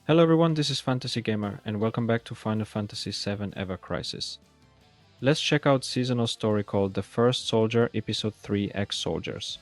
Hello everyone, this is Fantasy Gamer and welcome back to Final Fantasy VII Ever Crisis. Let's check out seasonal story called The First Soldier Episode 3 Ex-Soldiers.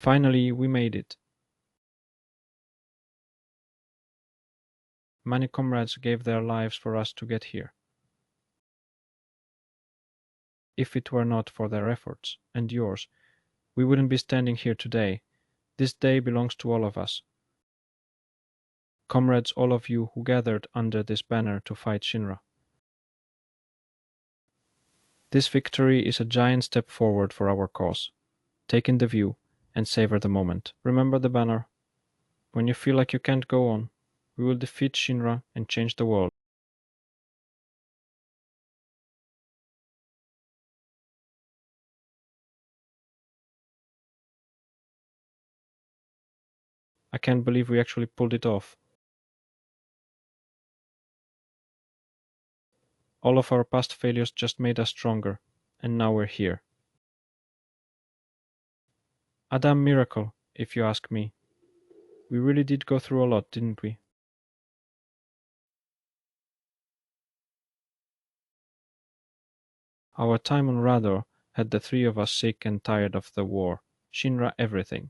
Finally, we made it. Many comrades gave their lives for us to get here. If it were not for their efforts, and yours, we wouldn't be standing here today. This day belongs to all of us. Comrades, all of you who gathered under this banner to fight Shinra. This victory is a giant step forward for our cause. Take in the view and savor the moment. Remember the banner. When you feel like you can't go on, we will defeat Shinra and change the world. I can't believe we actually pulled it off. All of our past failures just made us stronger, and now we're here. A damn miracle, if you ask me. We really did go through a lot, didn't we? Our time on Rador had the three of us sick and tired of the war, Shinra everything.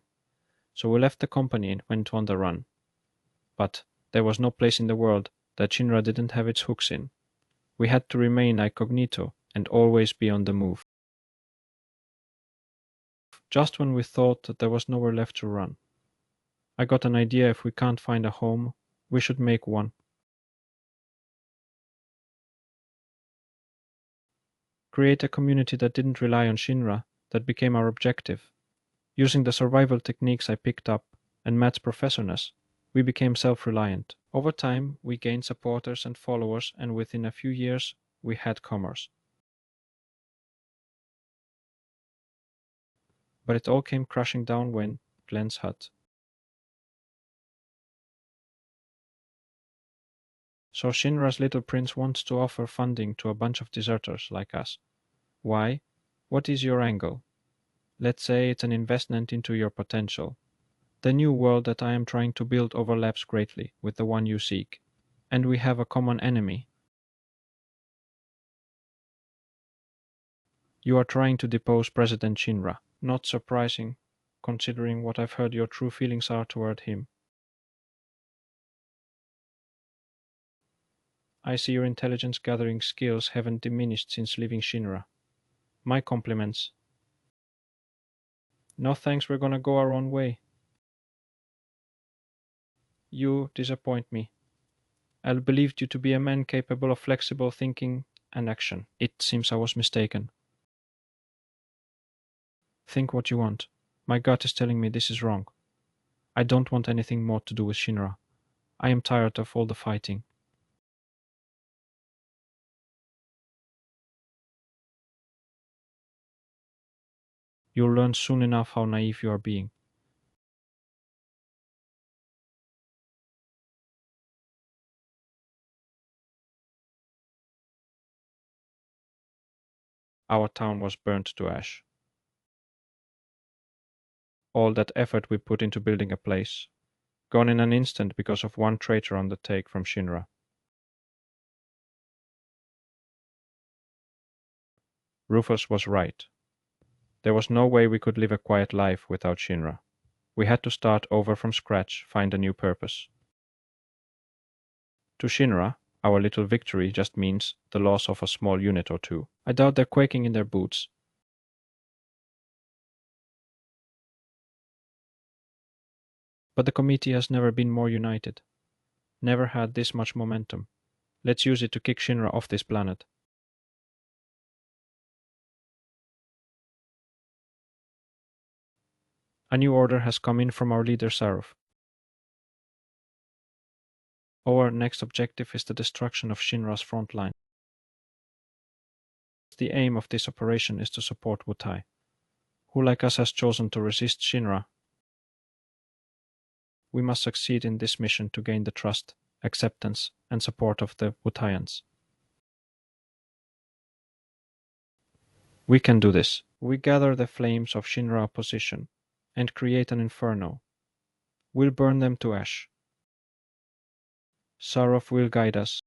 So we left the company and went on the run. But there was no place in the world that Shinra didn't have its hooks in. We had to remain incognito and always be on the move. Just when we thought that there was nowhere left to run, I got an idea. If we can't find a home, we should make one. Create a community that didn't rely on Shinra, that became our objective. Using the survival techniques I picked up and Matt's professorness, we became self-reliant. Over time, we gained supporters and followers, and within a few years, we had commerce. But it all came crashing down when Glenn's hut. So Shinra's little prince wants to offer funding to a bunch of deserters like us. Why? What is your angle? Let's say it's an investment into your potential. The new world that I am trying to build overlaps greatly with the one you seek. And we have a common enemy. You are trying to depose President Shinra. Not surprising, considering what I've heard your true feelings are toward him. I see your intelligence gathering skills haven't diminished since leaving Shinra. My compliments. No thanks, we're gonna go our own way. You disappoint me. I believed you to be a man capable of flexible thinking and action. It seems I was mistaken. Think what you want. My gut is telling me this is wrong. I don't want anything more to do with Shinra. I am tired of all the fighting. You'll learn soon enough how naive you are being. Our town was burnt to ash. All that effort we put into building a place, gone in an instant because of one traitor on the take from Shinra. Rufus was right. There was no way we could live a quiet life without Shinra. We had to start over from scratch, find a new purpose. To Shinra, our little victory just means the loss of a small unit or two. I doubt they're quaking in their boots. But the committee has never been more united. Never had this much momentum. Let's use it to kick Shinra off this planet. A new order has come in from our leader Saruf. Our next objective is the destruction of Shinra's front line. the aim of this operation is to support Wutai. Who like us has chosen to resist Shinra? We must succeed in this mission to gain the trust, acceptance, and support of the Wutaians. We can do this. We gather the flames of Shinra opposition and create an inferno. We'll burn them to ash. Sarov will guide us.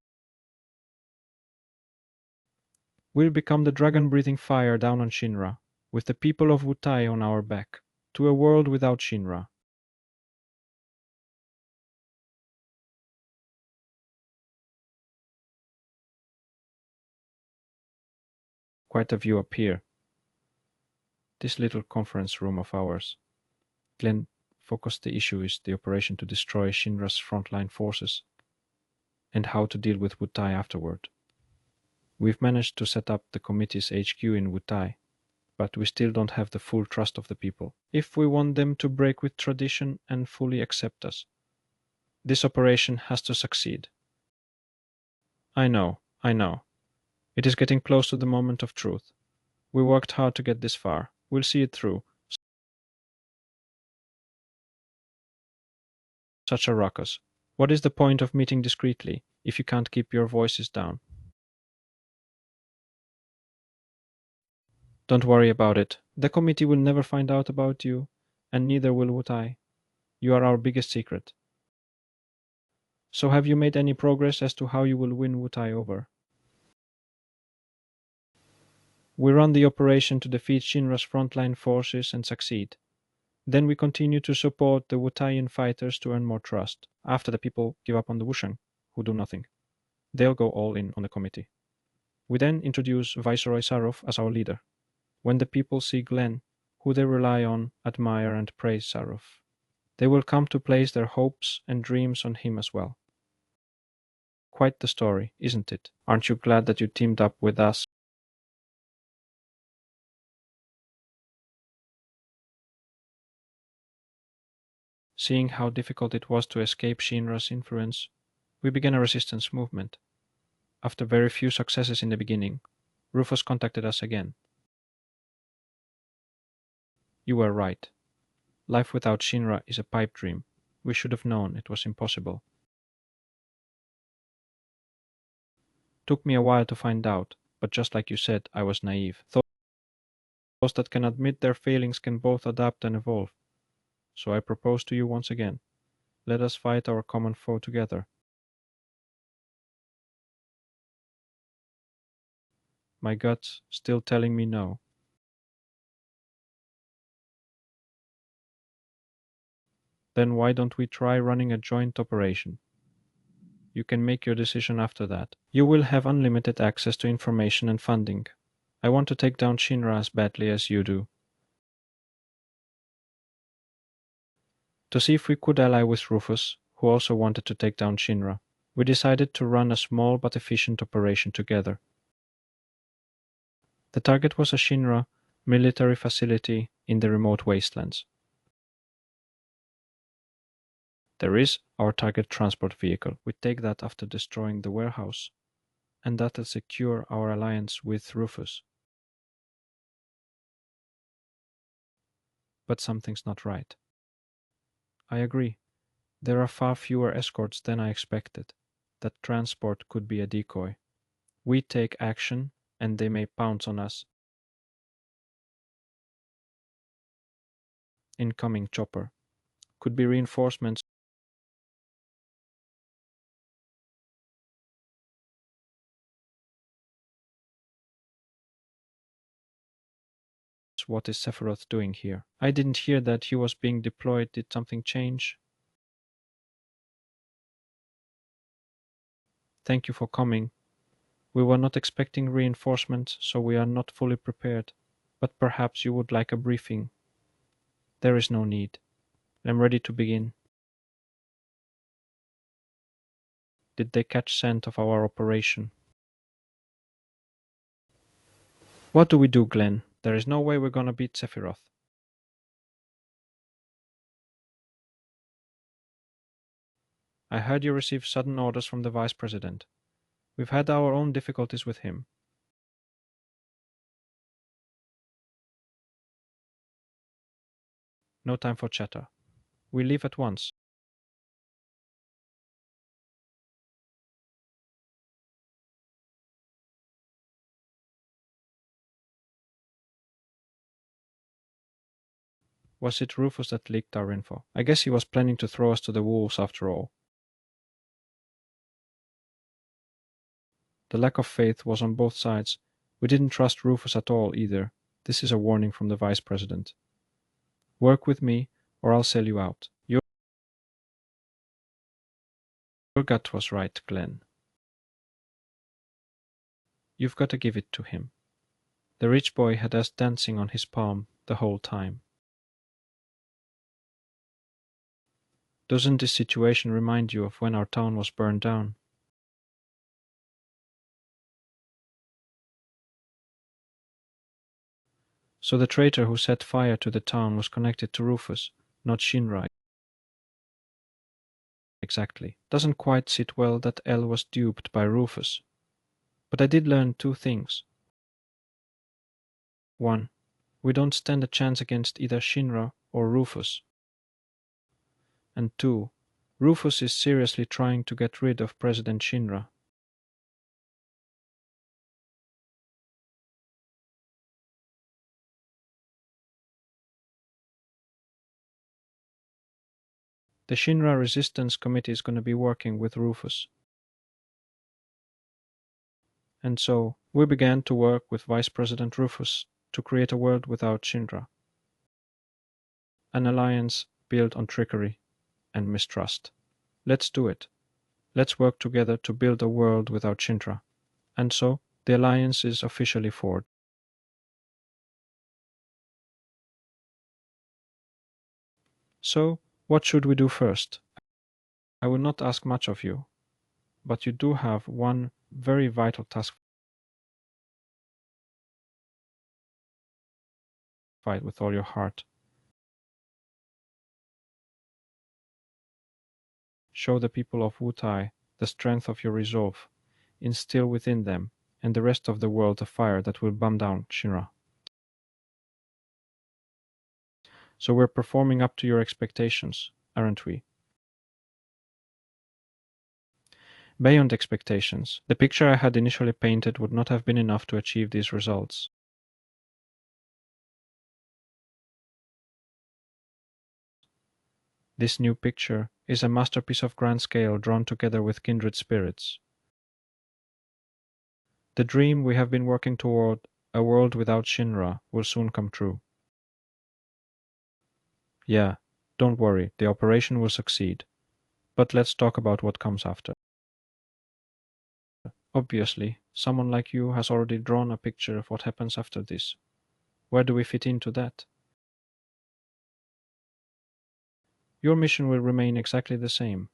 We'll become the dragon-breathing fire down on Shinra, with the people of Wutai on our back, to a world without Shinra. Quite a view up here. This little conference room of ours. Glenn focused the issue is the operation to destroy Shinra's frontline forces, and how to deal with Wutai afterward. We've managed to set up the committee's HQ in Wutai, but we still don't have the full trust of the people. If we want them to break with tradition and fully accept us, this operation has to succeed. I know. It is getting close to the moment of truth. We worked hard to get this far. We'll see it through. Such a ruckus. What is the point of meeting discreetly if you can't keep your voices down? Don't worry about it. The committee will never find out about you, and neither will Wutai. You are our biggest secret. So have you made any progress as to how you will win Wutai over? We run the operation to defeat Shinra's frontline forces and succeed. Then we continue to support the Wutaian fighters to earn more trust. After the people give up on the Wushang, who do nothing, they'll go all in on the committee. We then introduce Viceroy Sarov as our leader. When the people see Glenn, who they rely on, admire and praise Sarov, they will come to place their hopes and dreams on him as well. Quite the story, isn't it? Aren't you glad that you teamed up with us? Seeing how difficult it was to escape Shinra's influence, we began a resistance movement. After very few successes in the beginning, Rufus contacted us again. You were right. Life without Shinra is a pipe dream. We should have known it was impossible. Took me a while to find out, but just like you said, I was naive. Those that can admit their failings can both adapt and evolve. So I propose to you once again. Let us fight our common foe together. My gut's still telling me no. Then why don't we try running a joint operation? You can make your decision after that. You will have unlimited access to information and funding. I want to take down Shinra as badly as you do. To see if we could ally with Rufus, who also wanted to take down Shinra, we decided to run a small but efficient operation together. The target was a Shinra military facility in the remote wastelands. There is our target transport vehicle. We take that after destroying the warehouse, and that'll secure our alliance with Rufus. But something's not right. I agree. There are far fewer escorts than I expected. That transport could be a decoy. We take action, and they may pounce on us. Incoming chopper. Could be reinforcements. What is Sephiroth doing here? I didn't hear that he was being deployed. Did something change? Thank you for coming. We were not expecting reinforcements, so we are not fully prepared. But perhaps you would like a briefing. There is no need. I'm ready to begin. Did they catch scent of our operation? What do we do, Glenn? There is no way we're gonna beat Sephiroth. I heard you received sudden orders from the Vice President. We've had our own difficulties with him. No time for chatter. We leave at once. Was it Rufus that leaked our info? I guess he was planning to throw us to the wolves after all. The lack of faith was on both sides. We didn't trust Rufus at all either. This is a warning from the Vice President. Work with me, or I'll sell you out. Your gut was right, Glenn. You've got to give it to him. The rich boy had us dancing on his palm the whole time. Doesn't this situation remind you of when our town was burned down? So the traitor who set fire to the town was connected to Rufus, not Shinra. Exactly. Doesn't quite sit well that Elle was duped by Rufus. But I did learn two things. 1. We don't stand a chance against either Shinra or Rufus. And 2. Rufus is seriously trying to get rid of President Shinra. The Shinra Resistance Committee is going to be working with Rufus. And so, we began to work with Vice President Rufus to create a world without Shinra. An alliance built on trickery and mistrust. Let's do it. Let's work together to build a world without Shinra. And so, the alliance is officially forged. So, what should we do first? I will not ask much of you, but you do have one very vital task. Fight with all your heart. Show the people of Wutai the strength of your resolve. Instill within them and the rest of the world a fire that will bomb down Shinra. So we're performing up to your expectations, aren't we? Beyond expectations, the picture I had initially painted would not have been enough to achieve these results. This new picture is a masterpiece of grand scale drawn together with kindred spirits. The dream we have been working toward, a world without Shinra, will soon come true. Yeah, don't worry, the operation will succeed. But let's talk about what comes after. Obviously, someone like you has already drawn a picture of what happens after this. Where do we fit into that? Your mission will remain exactly the same.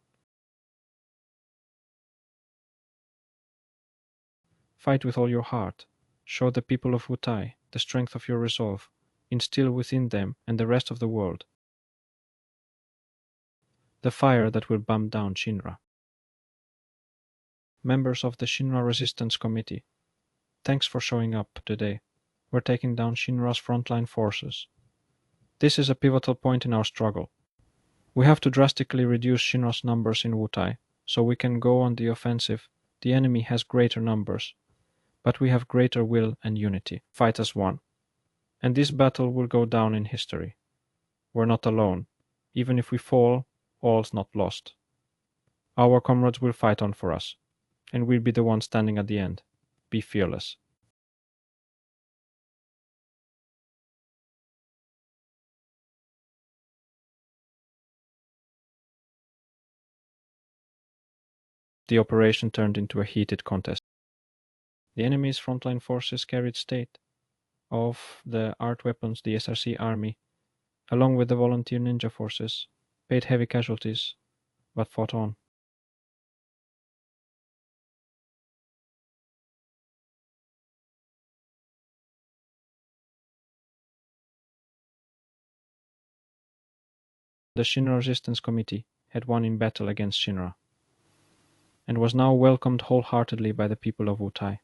Fight with all your heart. Show the people of Wutai the strength of your resolve. Instill within them and the rest of the world the fire that will bomb down Shinra. Members of the Shinra Resistance Committee, thanks for showing up today. We're taking down Shinra's frontline forces. This is a pivotal point in our struggle. We have to drastically reduce Shinra's numbers in Wutai, so we can go on the offensive. The enemy has greater numbers, but we have greater will and unity. Fight as one. And this battle will go down in history. We're not alone. Even if we fall, all's not lost. Our comrades will fight on for us, and we'll be the ones standing at the end. Be fearless. The operation turned into a heated contest. The enemy's frontline forces carried state of the art weapons, the SRC army, along with the volunteer ninja forces, paid heavy casualties, but fought on. The Shinra Resistance Committee had won in battle against Shinra, and was now welcomed wholeheartedly by the people of Wutai.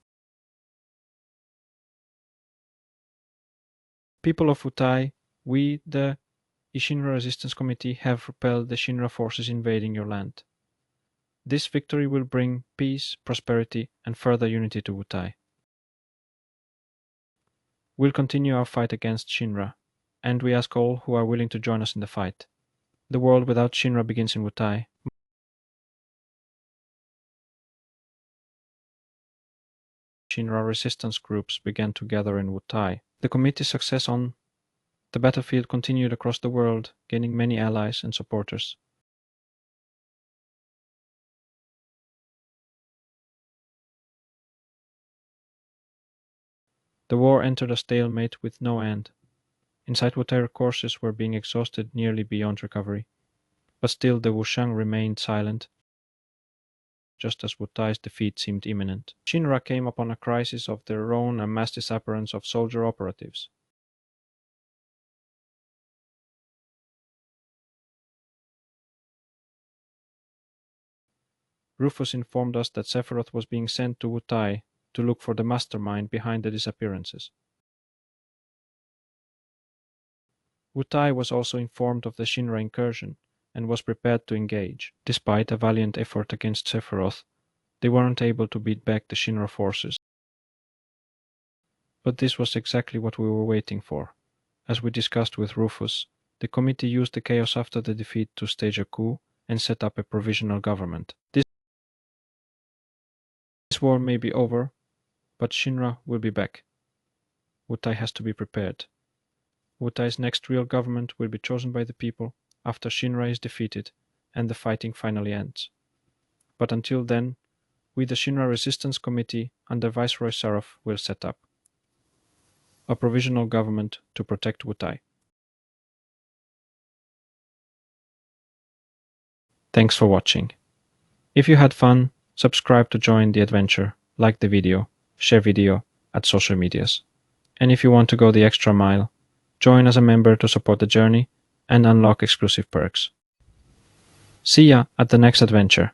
People of Wutai, we, the the Shinra Resistance Committee have repelled the Shinra forces invading your land. This victory will bring peace, prosperity, and further unity to Wutai. We'll continue our fight against Shinra, and we ask all who are willing to join us in the fight. The world without Shinra begins in Wutai. Shinra resistance groups began to gather in Wutai. The committee's success on the battlefield continued across the world, gaining many allies and supporters. The war entered a stalemate with no end. Inside Wutai, courses were being exhausted nearly beyond recovery. But still the Wushang remained silent, just as Wutai's defeat seemed imminent. Shinra came upon a crisis of their own and mass disappearance of soldier operatives. Rufus informed us that Sephiroth was being sent to Wutai to look for the mastermind behind the disappearances. Wutai was also informed of the Shinra incursion and was prepared to engage. Despite a valiant effort against Sephiroth, they weren't able to beat back the Shinra forces. But this was exactly what we were waiting for. As we discussed with Rufus, the committee used the chaos after the defeat to stage a coup and set up a provisional government. This war may be over, but Shinra will be back. Wutai has to be prepared. Wutai's next real government will be chosen by the people after Shinra is defeated and the fighting finally ends. But until then, we the Shinra Resistance Committee under Viceroy Seraph will set up a provisional government to protect Wutai. Thanks for watching. If you had fun, subscribe to join the adventure, like the video, share video at social medias. And if you want to go the extra mile, join as a member to support the journey and unlock exclusive perks. See ya at the next adventure.